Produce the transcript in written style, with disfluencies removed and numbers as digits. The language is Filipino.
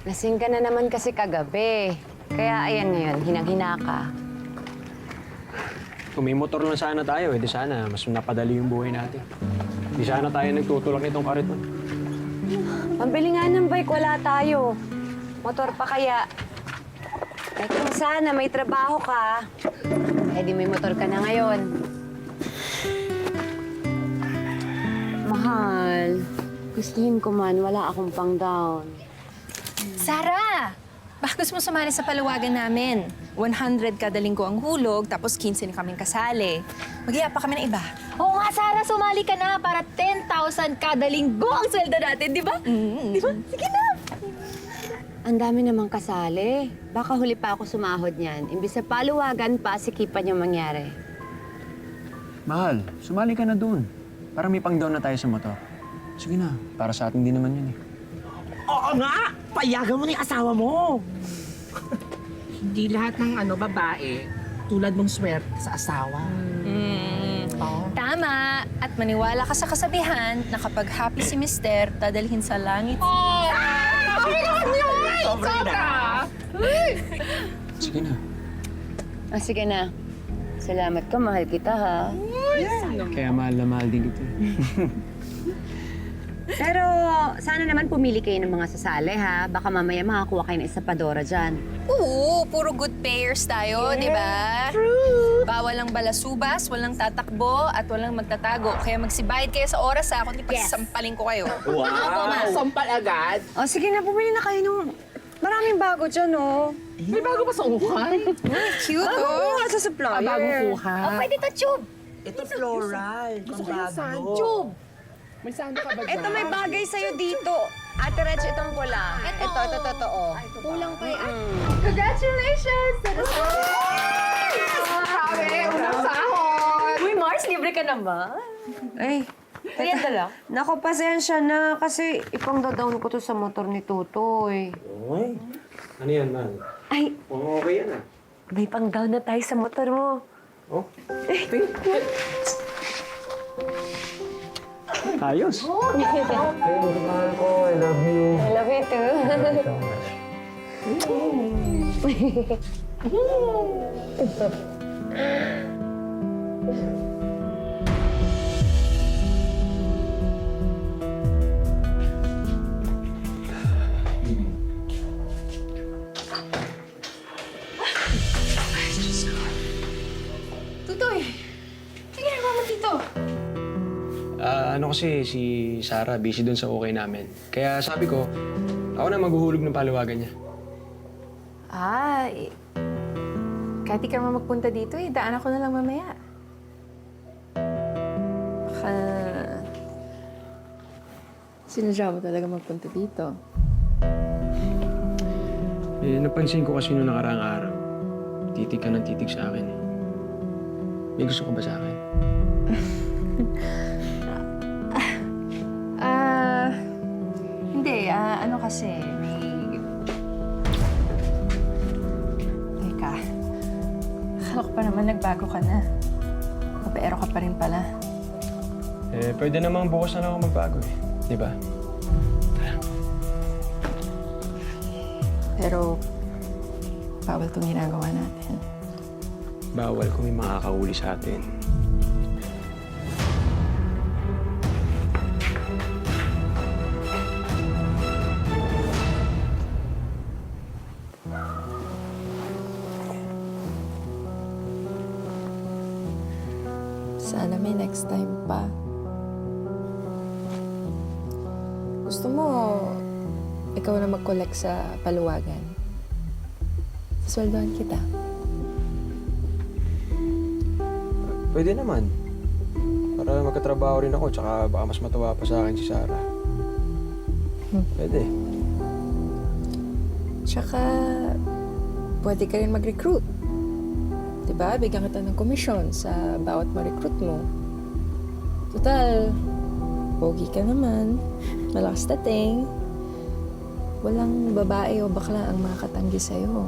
Lasing ka na naman kasi kagabi. Kaya ayan ngayon, hinang-hina ka. Kung may motor lang sana tayo, di sana mas napadali yung buhay natin. Di sana tayo nagtutulak nitong kariton. Pambili nga ng bike, wala tayo. Motor pa kaya. Eh kung sana may trabaho ka, eh di may motor ka na ngayon. Mahal, gustuhin ko man, wala akong pang-down. Sarah! Baka gusto mo sumali sa palawagan namin. 100 kada linggo ang hulog, tapos 15 na kaming kasali. Mag-iya pa kami ng iba. Oo nga, Sarah, sumali ka na para 10,000 kada linggo ang sweldo natin, di ba? Di ba? Sige na! Ang dami namang kasali. Baka huli pa ako sumahod niyan. Imbis sa paluwagan pa, sikipan yung mangyari. Mahal, sumali ka na doon. Para may pang-down na tayo sa motor. Sige na, para sa atin din naman yun eh. Oo nga! Payagan mo na yung asawa mo! Hindi lahat ng babae tulad mong swerte sa asawa. Tama! At maniwala ka sa kasabihan na kapag happy si Mister, dadalhin sa langit. Sobra! Sige na. Sige na. Salamat ka, mahal kita ha. Kaya mahal na mahal din kita. Pero sana naman pumili kayo ng mga sasali ha. Baka mamaya makakuha kayo ng esapadora dyan. Oo, puro good payers tayo, di ba? True! Bawal ang balasubas, walang tatakbo, at walang magtatago. Kaya magsibayad kayo sa oras ha, kundi pagsasampalin ko kayo. Wow! Sampal agad! O sige na, bumili na kayo nung... Maraming bago dyan, oh. May bago pa sa ukay. Cute, oh! Sa supplier. Bagong kuha. Oh, pwede to, Tube. Ito floral. Gusto ko yung sando. Tube. May sando ka ba dyan? Ito may bagay sa'yo dito. Ate Reg, itong pula. Ito, totoo. Kulang pa yan. Congratulations! Grabe! Unang sahod! Uy, Mars, libre ka naman. Ay, Ayan dala. naku, pasensya na kasi ipang-down ko to sa motor ni Tutoy. Oy. Ano yan, mahal? Ay, Okay yan ah. may pang-down na tayo sa motor mo. Oh. Ayos. Hey, mahal ko. I love you. I love you too. Tutoy! Sige, ginagawa mo dito? Ano kasi si Sarah busy doon sa okay namin. Kaya sabi ko, ako na maghuhulog ng palawagan niya. Kahit di ka naman magpunta dito daan ako na lang mamaya. Baka... Sinadya mo talaga magpunta dito. Eh, napansin ko kasi noong nakaraang araw, titig ka ng titig sa akin eh. May gusto ka ba sa akin? Hindi. Ano kasi, Teka. Akala ko pa naman nagbago ka na. Papaero ka pa rin pala. Eh, pwede namang bukas na lang ako magbago eh. Di ba? Pero, bawal itong ginagawa natin. Bawal kung may makakahuli sa atin. Sana may next time pa. Gusto mo, ikaw na mag-collect sa paluwagan. Sweldohan kita. Pwede naman. Para magkatrabaho rin ako, tsaka baka mas matawa pa sa akin si Sarah. Pwede. Tsaka, pwede ka rin mag-recruit. Diba? Bigyan kita ng komisyon sa bawat ma-recruit mo. Total, pogi ka naman. Malakas dating. Walang babae o bakla ang makakatanggi sa'yo.